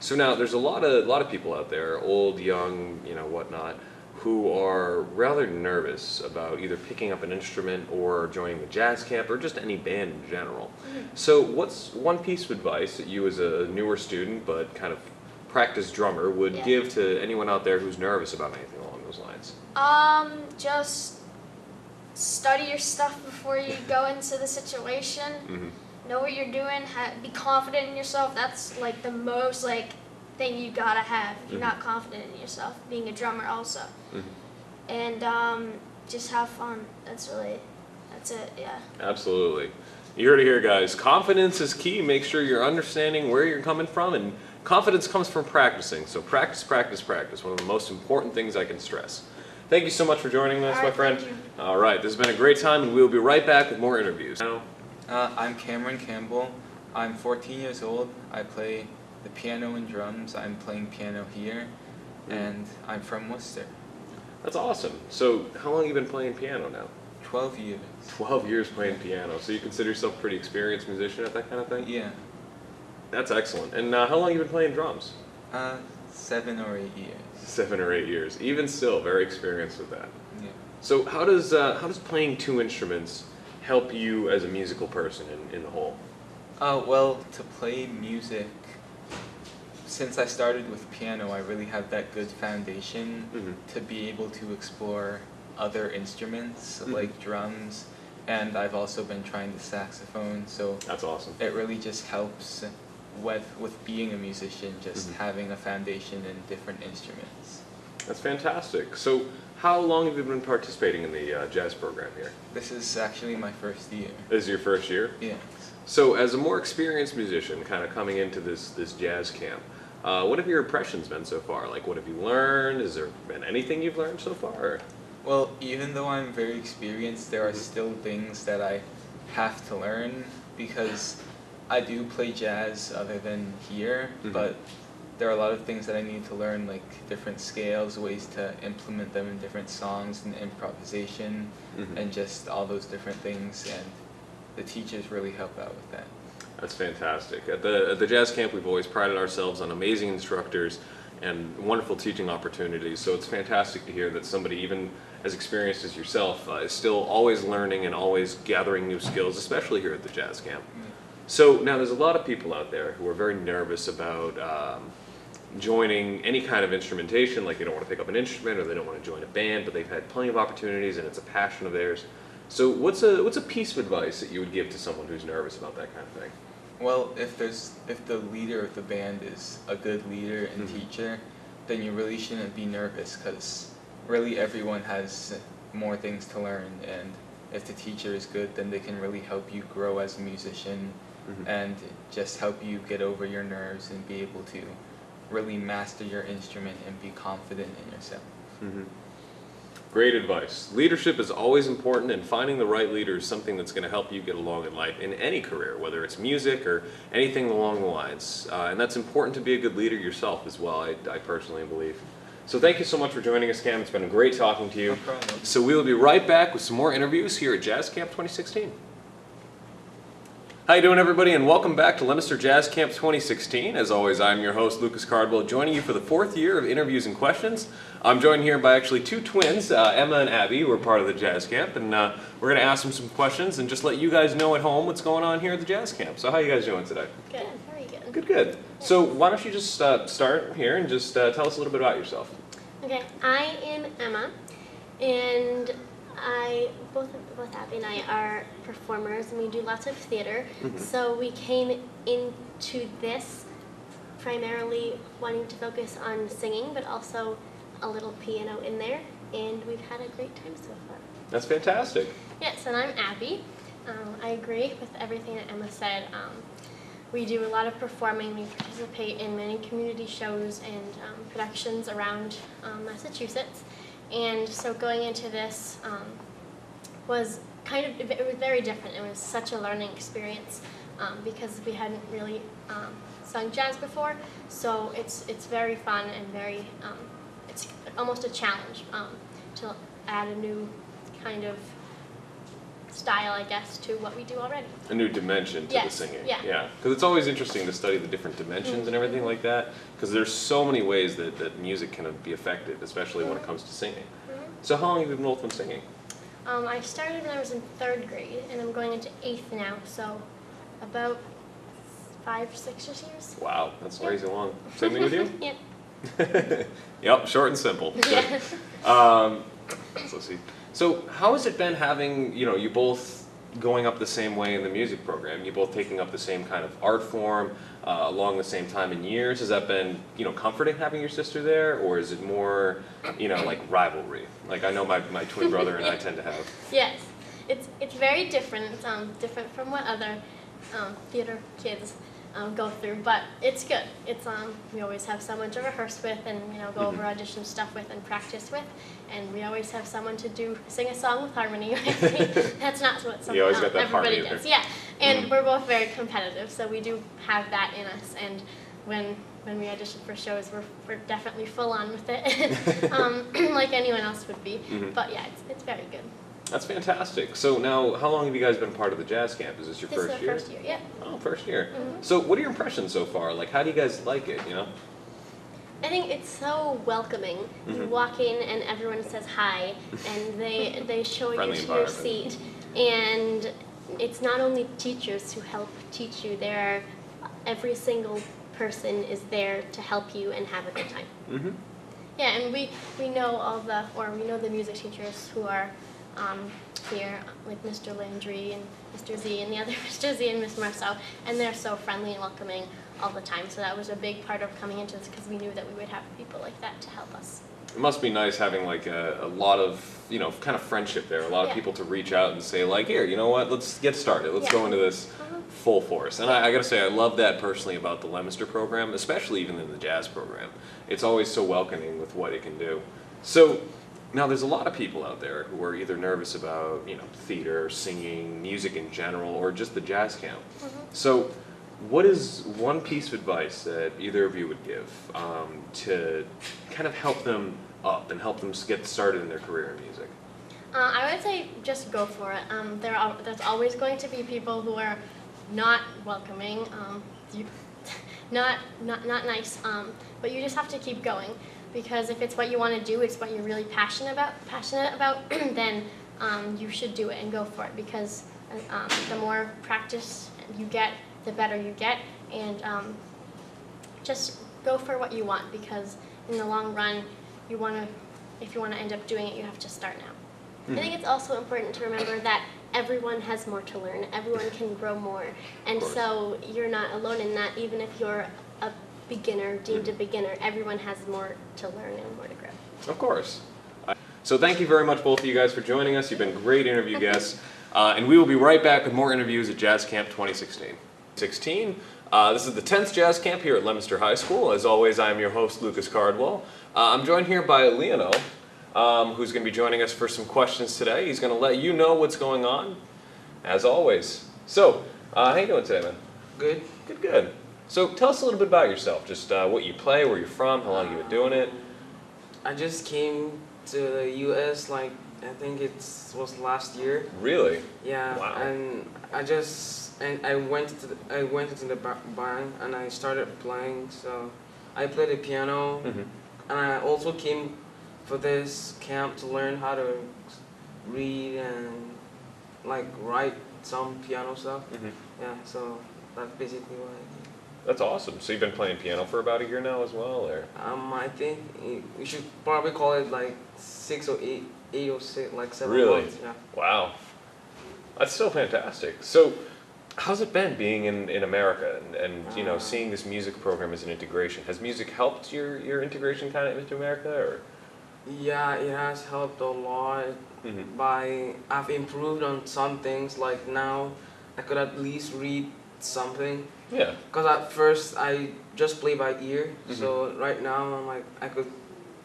Speaker 1: So now there's a lot of people out there, old, young, whatnot, who are rather nervous about either picking up an instrument or joining the jazz camp or just any band in general. So what's one piece of advice that you as a newer student but kind of practiced drummer would give to anyone out there who's nervous about anything along those lines?
Speaker 9: Just study your stuff before you go into the situation. Know what you're doing. Be confident in yourself. That's like the most thing you gotta have. If you're not confident in yourself, being a drummer also. And just have fun. That's it. Yeah.
Speaker 1: Absolutely. You heard it here, guys. Confidence is key. Make sure you're understanding where you're coming from, and confidence comes from practicing. So practice, practice, practice. One of the most important things I can stress. Thank you so much for joining us, my friend.
Speaker 9: Thank you.
Speaker 1: All right, this has been a great time, and we'll be right back with more interviews.
Speaker 10: I'm Cameron Campbell. I'm 14 years old. I play the piano and drums. I'm playing piano here, and I'm from Worcester.
Speaker 1: That's awesome. So how long have you been playing piano now?
Speaker 10: 12 years.
Speaker 1: 12 years playing piano. So you consider yourself a pretty experienced musician at that kind of thing?
Speaker 10: Yeah.
Speaker 1: That's excellent. And how long have you been playing drums?
Speaker 10: 7 or 8 years.
Speaker 1: 7 or 8 years. Even still, very experienced with that.
Speaker 10: Yeah.
Speaker 1: So how does playing 2 instruments help you as a musical person in the whole?
Speaker 10: Well, to play music, since I started with piano, I really have that good foundation to be able to explore other instruments like drums, and I've also been trying the saxophone, so
Speaker 1: that's awesome.
Speaker 10: It really just helps with being a musician, just having a foundation in different instruments.
Speaker 1: That's fantastic. So how long have you been participating in the jazz program here?
Speaker 10: This is actually my first year.
Speaker 1: This is your first year?
Speaker 10: Yeah.
Speaker 1: So as a more experienced musician, kind of coming into this jazz camp, what have your impressions been so far? Like, what have you learned? Has there been anything you've learned so far?
Speaker 10: Well, even though I'm very experienced, there are still things that I have to learn because I do play jazz other than here, but there are a lot of things that I need to learn, like different scales, ways to implement them in different songs, and improvisation, and just all those different things, and the teachers really help out with that.
Speaker 1: That's fantastic. At the jazz camp, we've always prided ourselves on amazing instructors and wonderful teaching opportunities, so it's fantastic to hear that somebody even as experienced as yourself is still always learning and always gathering new skills, especially here at the jazz camp. So now there's a lot of people out there who are very nervous about joining any kind of instrumentation, like they don't want to pick up an instrument or they don't want to join a band, but they've had plenty of opportunities and it's a passion of theirs. So what's a piece of advice that you would give to someone who's nervous about that kind of thing?
Speaker 10: Well, if the leader of the band is a good leader and teacher, then you really shouldn't be nervous, because really everyone has more things to learn, and if the teacher is good, then they can really help you grow as a musician and just help you get over your nerves and be able to really master your instrument and be confident in yourself.
Speaker 1: Great advice. Leadership is always important, and finding the right leader is something that's going to help you get along in life in any career, whether it's music or anything along the lines. And that's important to be a good leader yourself as well, I personally believe. So thank you so much for joining us, Cam. It's been great talking to you.
Speaker 10: No problem.
Speaker 1: So we will be right back with some more interviews here at Jazz Camp 2016. How you doing, everybody, and welcome back to Leominster Jazz Camp 2016. As always, I'm your host, Lucas Cardwell, joining you for the 4th year of interviews and questions. I'm joined here by actually 2 twins, Emma and Abby, who are part of the Jazz Camp, and we're going to ask them some questions and just let you guys know at home what's going on here at the Jazz Camp. So how you guys doing today?
Speaker 9: Good, very good.
Speaker 1: Good, good. So why don't you just start here and just tell us a little bit about yourself.
Speaker 11: Okay, I am Emma, and both Abby and I are performers, and we do lots of theater. So we came into this primarily wanting to focus on singing, but also a little piano in there, and we've had a great time so far.
Speaker 1: That's fantastic.
Speaker 11: Yes, and I'm Abby. I agree with everything that Emma said. We do a lot of performing. We participate in many community shows and productions around Massachusetts. And so going into this was it was very different. It was such a learning experience because we hadn't really sung jazz before. So it's very fun and very, it's almost a challenge to add a new kind of style, I guess, to what we do already.
Speaker 1: A new dimension to the singing.
Speaker 11: Yeah.
Speaker 1: Because it's always interesting to study the different dimensions and everything like that, because there's so many ways that music can be affected, especially when it comes to singing. So how long have you been both been singing?
Speaker 11: I started when I was in 3rd grade, and I'm going into 8th now, so about 5, 6 years.
Speaker 1: Wow, that's crazy long. Same thing with you?
Speaker 11: Yep.
Speaker 1: Yep, short and simple.
Speaker 11: Yeah.
Speaker 1: So let's see. So how has it been having, you both going up the same way in the music program, you both taking up the same kind of art form along the same time in years? Has that been, comforting having your sister there, or is it more, like rivalry? Like I know my twin brother and I tend to have.
Speaker 11: Yes, it's very different, different from what other theater kids go through, but it's good. It's we always have someone to rehearse with and go over audition stuff with and practice with, and we always have someone to sing a song with harmony. That's not what
Speaker 1: you always got that
Speaker 11: everybody
Speaker 1: harmony
Speaker 11: does. Yeah, and we're both very competitive, so we do have that in us. And when we audition for shows, we're definitely full on with it, like anyone else would be. But yeah, it's very good.
Speaker 1: That's fantastic. So now, how long have you guys been part of the Jazz Camp? Is this your first year?
Speaker 11: This is the first year, yeah.
Speaker 1: Oh, first year. So what are your impressions so far? Like, how do you guys like it,
Speaker 11: I think it's so welcoming. You walk in and everyone says hi, and they show you
Speaker 1: Friendly
Speaker 11: to your
Speaker 1: environment.
Speaker 11: seat. And it's not only teachers who help teach you. Every single person is there to help you and have a good time. Yeah, and we know we know the music teachers who are here, like Mr. Landry and Mr. Z and the other Mr. Z and Miss Marso, and they're so friendly and welcoming all the time. So that was a big part of coming into this, because we knew that we would have people like that to help us.
Speaker 1: It must be nice having like a lot of, kind of friendship there, a lot of people to reach out and say like, here, you know what, let's get started, let's go into this full force. And I gotta say, I love that personally about the Leominster program, especially even in the jazz program. It's always so welcoming with what it can do. So, now, there's a lot of people out there who are either nervous about, theater, singing, music in general, or just the jazz camp. So, what is one piece of advice that either of you would give to kind of help them up and help them get started in their career in music?
Speaker 11: I would say just go for it. There's always going to be people who are not welcoming, not nice, but you just have to keep going. Because if it's what you want to do, it's what you're really passionate about, then you should do it and go for it. Because the more practice you get, the better you get, and just go for what you want. Because in the long run, if you want to end up doing it, you have to start now. I think it's also important to remember that everyone has more to learn. Everyone can grow more, and so you're not alone in that. Even if you're a beginner, deemed a beginner, everyone has more to learn and more to grow.
Speaker 1: Of course. So thank you very much, both of you guys, for joining us. You've been great interview guests. And we will be right back with more interviews at Jazz Camp 2016. This is the 10th Jazz Camp here at Leominster High School. As always, I'm your host, Lucas Cardwell. I'm joined here by Leono, who's going to be joining us for some questions today. He's going to let you know what's going on, as always. So, how you doing today, man?
Speaker 12: Good.
Speaker 1: Good, good. So tell us a little bit about yourself, just what you play, where you're from, how long you've been doing it.
Speaker 12: I just came to the U.S. like I think it was last year.
Speaker 1: Really?
Speaker 12: Yeah.
Speaker 1: Wow.
Speaker 12: And I went into the band and I started playing. So I played the piano, and I also came for this camp to learn how to read and like write some piano stuff. Yeah. So that's basically what I did.
Speaker 1: That's awesome. So you've been playing piano for about a year now as well, or?
Speaker 12: I think we should probably call it like 6 or 8 or 6, like 7
Speaker 1: Really?
Speaker 12: months. Yeah.
Speaker 1: Wow. That's so fantastic. So how's it been being in America and you know, seeing this music program as an integration? Has music helped your integration kind of into America, or?
Speaker 12: Yeah, it has helped a lot. I've improved on some things, like now I could at least read something.
Speaker 1: Yeah.
Speaker 12: Because at first I just play by ear, so right now I'm like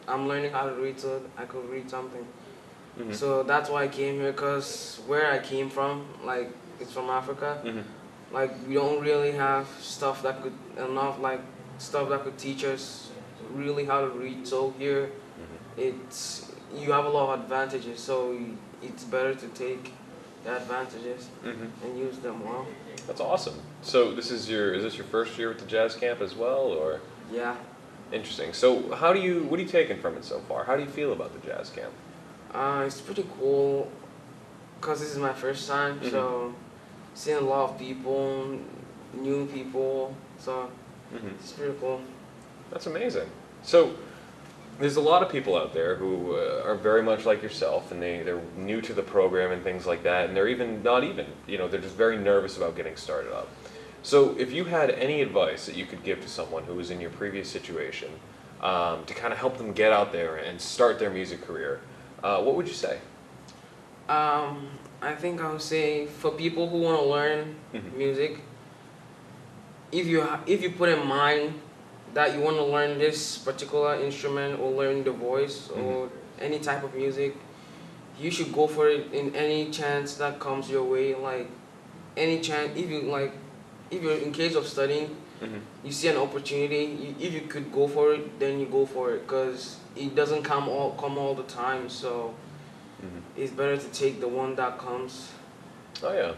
Speaker 12: I'm learning how to read, so I could read something. So that's why I came here, because where I came from, like it's from Africa, like we don't really have stuff that could teach us really how to read. So here, you have a lot of advantages, so it's better to take the advantages and use them well.
Speaker 1: That's awesome. So is this your first year with the jazz camp as well, or?
Speaker 12: Yeah.
Speaker 1: Interesting. So what are you taking from it so far? How do you feel about the jazz camp?
Speaker 12: It's pretty cool, because this is my first time, so seeing a lot of people, new people, so it's pretty cool.
Speaker 1: That's amazing. So there's a lot of people out there who are very much like yourself, and they're new to the program and things like that, and they're they're just very nervous about getting started up. So if you had any advice that you could give to someone who was in your previous situation to kind of help them get out there and start their music career, what would you say?
Speaker 12: I think I would say for people who want to learn music, if you put in mind that you want to learn this particular instrument or learn the voice or any type of music, you should go for it in any chance that comes your way. Like any chance, if you're in case of studying, you see an opportunity, if you could go for it, then you go for it, because it doesn't come all the time. So it's better to take the one that comes.
Speaker 1: Oh yeah,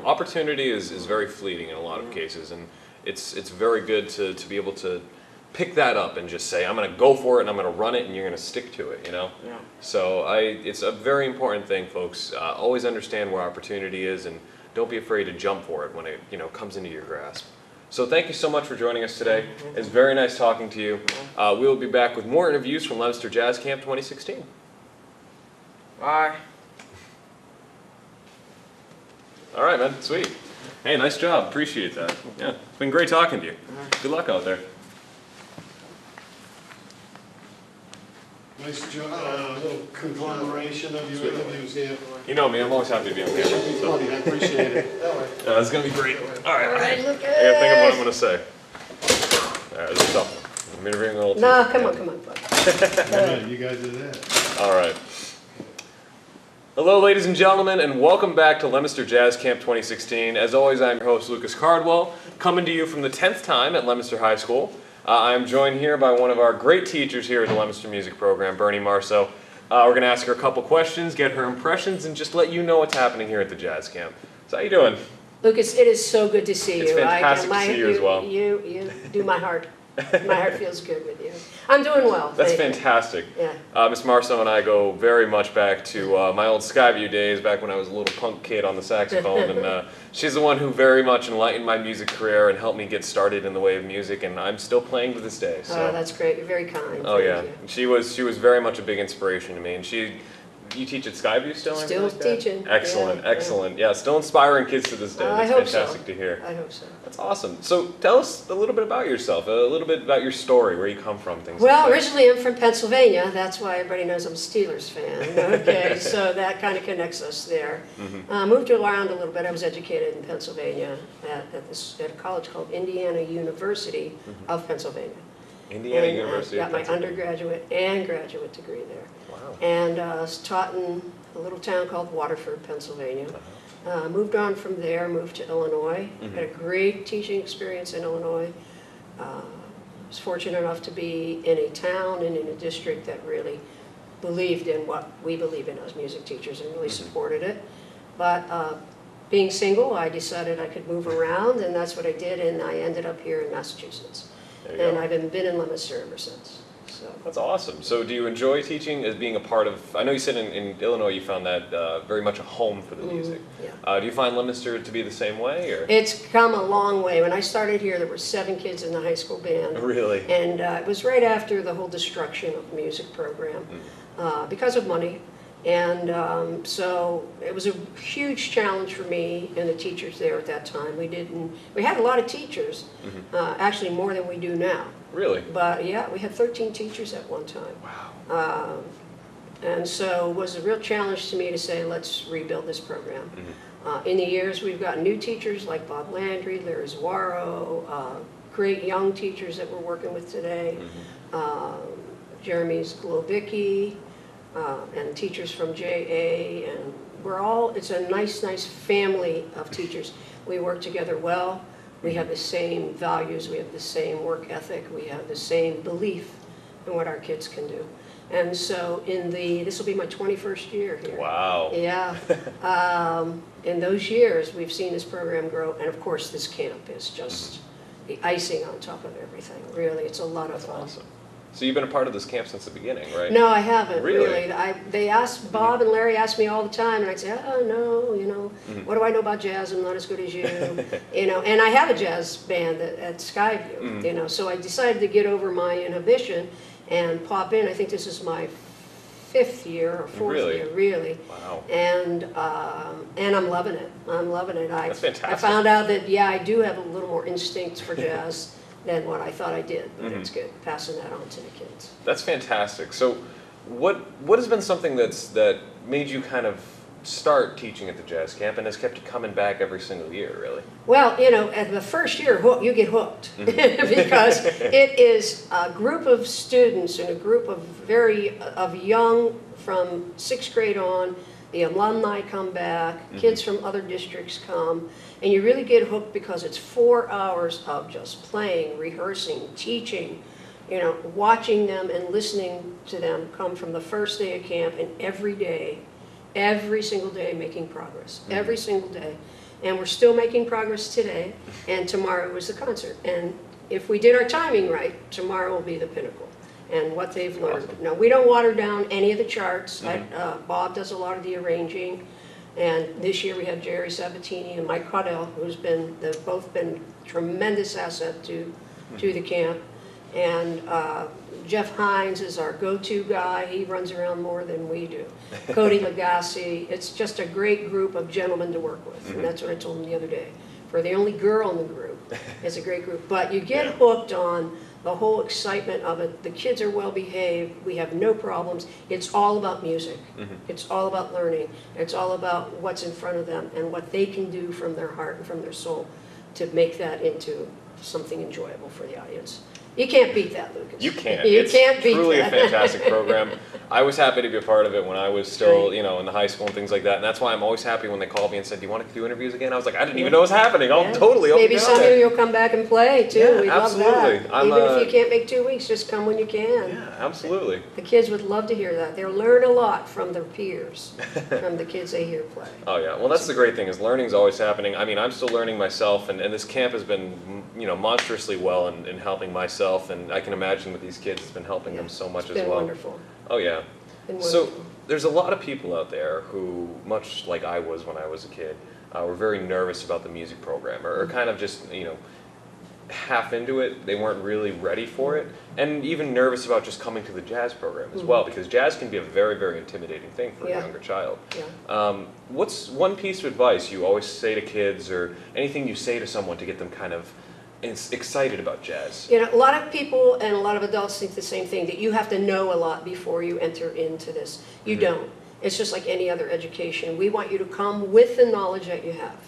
Speaker 1: opportunity is very fleeting in a lot of cases, and it's very good to be able to pick that up and just say, I'm going to go for it and I'm going to run it, and you're going to stick to it, you know?
Speaker 12: Yeah.
Speaker 1: So it's a very important thing, folks. Always understand where opportunity is, and don't be afraid to jump for it when it comes into your grasp. So thank you so much for joining us today. It's very nice talking to you. We will be back with more interviews from Leominster Jazz Camp 2016.
Speaker 12: Bye.
Speaker 1: All right, man. Sweet. Hey, nice job. Appreciate that. Yeah, it's been great talking to you. Good luck out there.
Speaker 13: Nice job. Little conglomeration of your interviews here.
Speaker 1: You know me, I'm always happy to be on camera.
Speaker 13: It should be funny. I appreciate it.
Speaker 1: It's going to be great. All right.
Speaker 11: Alright, look
Speaker 1: I got to think of what I'm going to say. All right, this is tough. I'm interviewing a little too.
Speaker 11: No, come on, bud.
Speaker 13: Yeah, you guys are there.
Speaker 1: All right. Hello, ladies and gentlemen, and welcome back to Leominster Jazz Camp 2016. As always, I'm your host, Lucas Cardwell, coming to you from the 10th time at Leominster High School. I'm joined here by one of our great teachers here at the Leominster Music Program, Bernie Marso. We're going to ask her a couple questions, get her impressions, and just let you know what's happening here at the Jazz Camp. So how you doing?
Speaker 14: Lucas, it is so good to see you.
Speaker 1: It's fantastic to see you as well.
Speaker 14: You do my heart. My heart feels good with you. I'm doing well.
Speaker 1: That's
Speaker 14: thank
Speaker 1: fantastic.
Speaker 14: you. Yeah.
Speaker 1: Miss Marso and I go very much back to my old Skyview days, back when I was a little punk kid on the saxophone, and she's the one who very much enlightened my music career and helped me get started in the way of music, and I'm still playing to this day. So.
Speaker 14: Oh, that's great. You're very kind.
Speaker 1: Oh, yeah.
Speaker 14: Thank
Speaker 1: She was very much a big inspiration to me, and you teach at Skyview still? or anything
Speaker 14: Still
Speaker 1: like that?
Speaker 14: teaching.
Speaker 1: Excellent,
Speaker 14: Yeah,
Speaker 1: excellent. Yeah, still inspiring kids to this day.
Speaker 14: I
Speaker 1: That's
Speaker 14: hope so.
Speaker 1: fantastic to hear.
Speaker 14: I hope so.
Speaker 1: That's awesome. So tell us a little bit about yourself, a little bit about your story, where you come from, things
Speaker 14: Well,
Speaker 1: like that.
Speaker 14: originally I'm from Pennsylvania. That's why everybody knows I'm a Steelers fan. Okay, so that kind of connects us there. Moved around a little bit. I was educated in Pennsylvania at a college called Indiana University of Pennsylvania.
Speaker 1: Indiana
Speaker 14: and
Speaker 1: University
Speaker 14: got
Speaker 1: of
Speaker 14: my
Speaker 1: Pennsylvania.
Speaker 14: undergraduate and graduate degree there.
Speaker 1: Wow.
Speaker 14: And was taught in a little town called Waterford, Pennsylvania. Moved on from there, moved to Illinois. Had a great teaching experience in Illinois. Was fortunate enough to be in a town and in a district that really believed in what we believe in as music teachers and really supported it. But being single, I decided I could move around, and that's what I did, and I ended up here in Massachusetts. And I've been in Leominster ever since. So.
Speaker 1: That's awesome. So do you enjoy teaching as being a part of, I know you said in Illinois you found that very much a home for the music.
Speaker 14: Yeah.
Speaker 1: Do you find Leominster to be the same way? Or?
Speaker 14: It's come a long way. When I started here, there were 7 kids in the high school band.
Speaker 1: Really?
Speaker 14: And it was right after the whole destruction of the music program because of money. And so it was a huge challenge for me and the teachers there at that time. We had a lot of teachers, actually more than we do now.
Speaker 1: Really?
Speaker 14: But yeah, we had 13 teachers at one time.
Speaker 1: Wow.
Speaker 14: And so it was a real challenge to me to say, let's rebuild this program. In the years, we've got new teachers like Bob Landry, Larry Zuaro, great young teachers that we're working with today, Jeremy's Glowicki, and teachers from JA, and it's a nice family of teachers. We work together well. We have the same values, we have the same work ethic, we have the same belief in what our kids can do. And so this will be my 21st year here.
Speaker 1: Wow.
Speaker 14: Yeah. In those years, we've seen this program grow, and of course this camp is just the icing on top of everything. Really, it's a lot of fun.
Speaker 1: Awesome. So you've been a part of this camp since the beginning, right?
Speaker 14: No, I haven't,
Speaker 1: really.
Speaker 14: They asked, Bob and Larry asked me all the time, and I'd say, oh, no, what do I know about jazz? I'm not as good as you, and I have a jazz band at Skyview, so I decided to get over my inhibition and pop in. I think this is my 5th year or 4th year, really.
Speaker 1: Wow.
Speaker 14: And I'm loving it.
Speaker 1: That's fantastic.
Speaker 14: I found out that, I do have a little more instinct for jazz than what I thought I did, but it's good, passing that on to the kids.
Speaker 1: That's fantastic. So what has been something that made you kind of start teaching at the jazz camp and has kept you coming back every single year, really?
Speaker 14: Well, at the first year, you get hooked because it is a group of students and a group of young from 6th grade on. The alumni come back, kids from other districts come, and you really get hooked because it's 4 hours of just playing, rehearsing, teaching, watching them and listening to them come from the first day of camp and every single day making progress, every single day. And we're still making progress today, and tomorrow was the concert. And if we did our timing right, tomorrow will be the pinnacle. And what they've learned.
Speaker 1: Awesome.
Speaker 14: Now, we don't water down any of the charts. Bob does a lot of the arranging. And this year we have Jerry Sabatini and Mike Caudill, they've both been tremendous asset to the camp. And Geoff Hynes is our go-to guy. He runs around more than we do. Cody, Lagassi. It's just a great group of gentlemen to work with. And that's what I told him the other day. For the only girl in the group, it's a great group. But you get hooked on the whole excitement of it. The kids are well behaved. We have no problems. It's all about music. It's all about learning. It's all about what's in front of them and what they can do from their heart and from their soul to make that into something enjoyable for the audience. You can't beat that, Lucas.
Speaker 1: You can't.
Speaker 14: Can't beat
Speaker 1: truly
Speaker 14: that.
Speaker 1: a fantastic program. I was happy to be a part of it when I was still, in the high school and things like that. And that's why I'm always happy when they called me and said, do you want to do interviews again? I was like, I didn't even know it was happening. I'll totally open
Speaker 14: Maybe
Speaker 1: it up
Speaker 14: some of
Speaker 1: there.
Speaker 14: you will come back and play, too.
Speaker 1: Yeah,
Speaker 14: We'd
Speaker 1: absolutely.
Speaker 14: love that. Even if you can't make 2 weeks, just come when you can.
Speaker 1: Yeah, absolutely.
Speaker 14: The kids would love to hear that. They'll learn a lot from their peers, from the kids they hear play.
Speaker 1: Oh, yeah. Well, that's the great thing is learning's always happening. I mean, I'm still learning myself, and this camp has been, monstrously well in helping myself, and I can imagine with these kids, it's been helping them so much as well.
Speaker 14: It's been wonderful.
Speaker 1: Oh, yeah.
Speaker 14: Been
Speaker 1: So
Speaker 14: wonderful.
Speaker 1: there's a lot of people out there who, much like I was when I was a kid, were very nervous about the music program or kind of just, half into it. They weren't really ready for it. And even nervous about just coming to the jazz program as well, because jazz can be a very, very intimidating thing for a younger child. What's one piece of advice you always say to kids or anything you say to someone to get them kind of excited about jazz?
Speaker 14: A lot of people and a lot of adults think the same thing, that you have to know a lot before you enter into this. You don't. It's just like any other education. We want you to come with the knowledge that you have.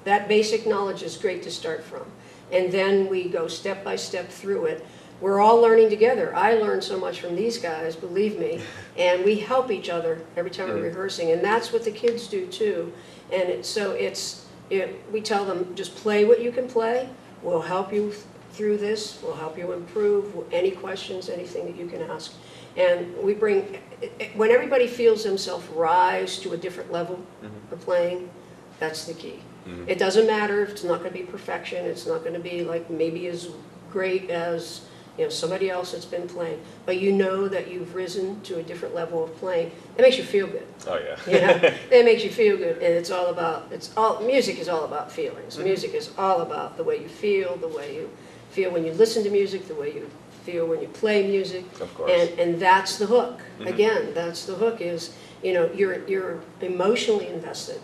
Speaker 14: That basic knowledge is great to start from. And then we go step by step through it we're all learning together. I learn so much from these guys, believe me, and we help each other every time we're rehearsing, and that's what the kids do too. And we tell them, just play what you can play. We'll help you through this. We'll help you improve. Any questions, anything that you can ask. And we bring, when everybody feels themselves rise to a different level of playing, that's the key. It doesn't matter if it's not going to be perfection. It's not going to be like maybe as great as somebody else that's been playing, but you know that you've risen to a different level of playing. It makes you feel good.
Speaker 1: Oh yeah.
Speaker 14: It makes you feel good, and music is all about feelings. Music is all about the way you feel, the way you feel when you listen to music, the way you feel when you play music.
Speaker 1: Of course.
Speaker 14: And that's the hook. Again, that's the hook is, you're emotionally invested.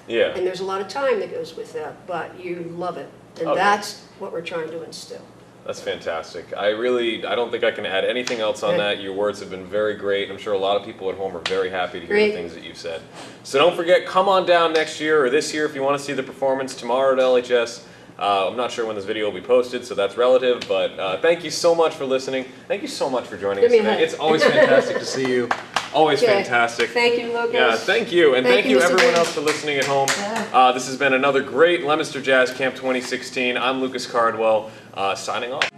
Speaker 1: Yeah.
Speaker 14: And there's a lot of time that goes with that, but you love it. And that's what we're trying to instill.
Speaker 1: That's fantastic. I don't think I can add anything else on that. Your words have been very great. I'm sure a lot of people at home are very happy to hear the things that you've said. So don't forget, come on down next year or this year if you want to see the performance tomorrow at LHS. I'm not sure when this video will be posted, so that's relative, but thank you so much for listening. Thank you so much for joining us today. It's always fantastic to see you. Always fantastic.
Speaker 14: Thank you, Lucas.
Speaker 1: Yeah, thank you. And thank you
Speaker 14: Mr.
Speaker 1: everyone
Speaker 14: Green.
Speaker 1: else for listening at home. This has been another great Leominster Jazz Camp 2016. I'm Lucas Cardwell, signing off.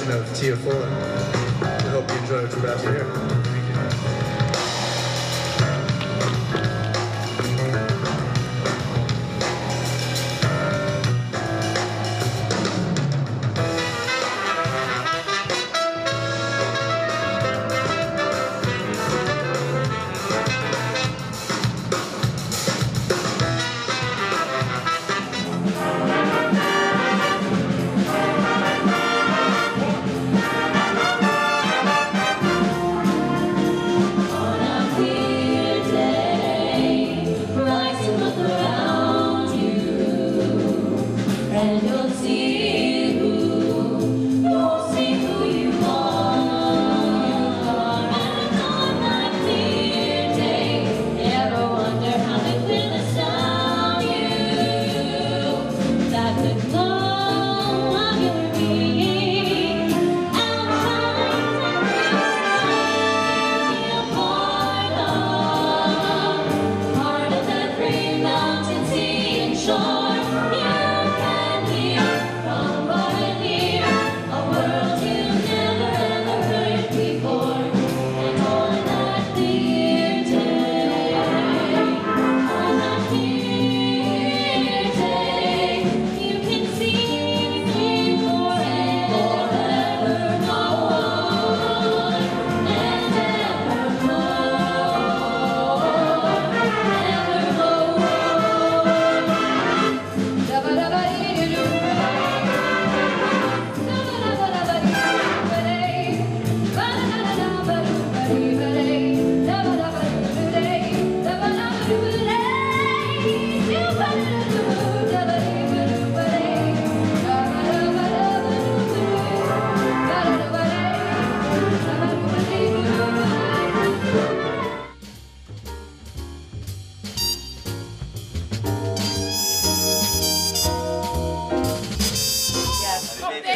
Speaker 15: production of Tia Fuller. We hope you enjoy what you're about to hear. Thank you.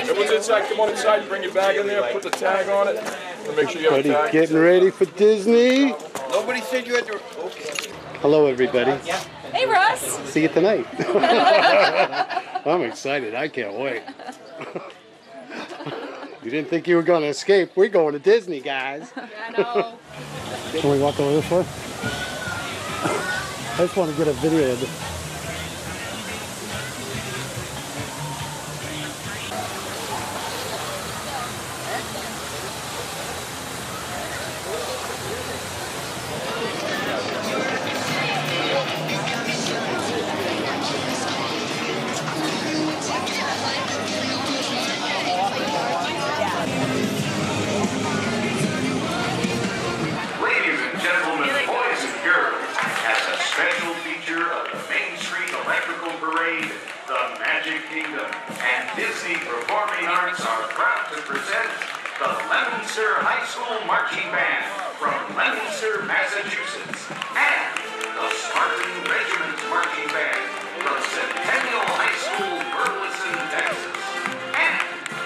Speaker 16: Everyone's inside, come on inside, bring your bag in there, put the tag on it, and make sure you have a
Speaker 17: Cody,
Speaker 16: tag.
Speaker 17: getting ready for Disney.
Speaker 18: Nobody said you had to. Okay.
Speaker 17: Hello, everybody.
Speaker 19: Hey, Russ.
Speaker 17: See you tonight. I'm excited. I can't wait. You didn't think you were going to escape. We're going to Disney, guys.
Speaker 19: I know.
Speaker 17: Can we walk over this way? I just want to get a video of this.
Speaker 20: Ladies and gentlemen, boys and girls, as a special feature of the Main Street Electrical Parade, the Magic Kingdom and Disney Performing Arts are proud to present the Leominster High School Marching Band from Leominster, Massachusetts, and the Spartan Regiment Marching Band from Centennial High School, Burleson, Texas, and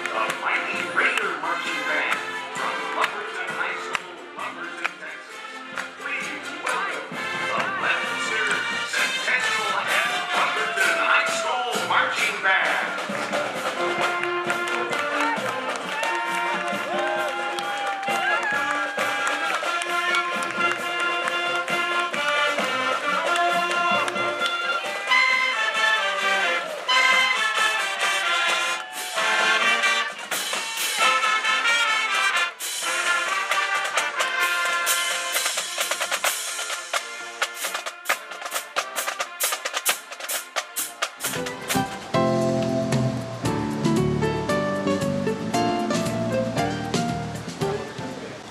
Speaker 20: the Mighty Raider Marching Band from Lumberton High School, Lumberton, Texas. Please welcome the Leominster, Centennial, and Lumberton High School Marching Band.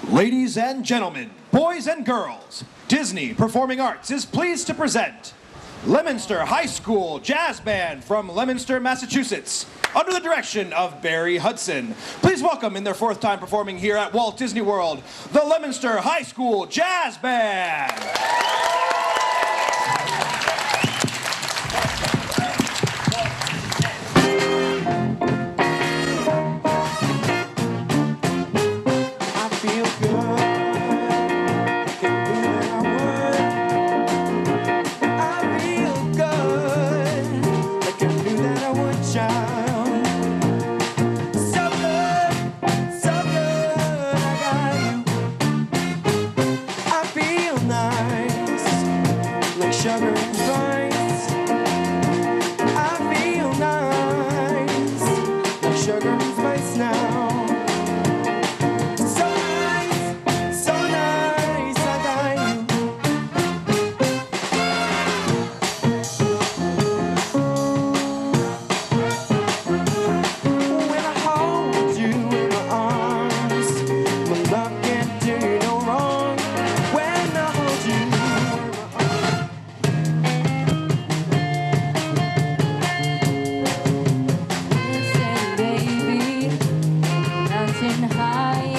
Speaker 21: Ladies and gentlemen, boys and girls, Disney Performing Arts is pleased to present Leominster High School Jazz Band from Leominster, Massachusetts, under the direction of Barry Hudson. Please welcome in their fourth time performing here at Walt Disney World, the Leominster High School Jazz Band.
Speaker 2: high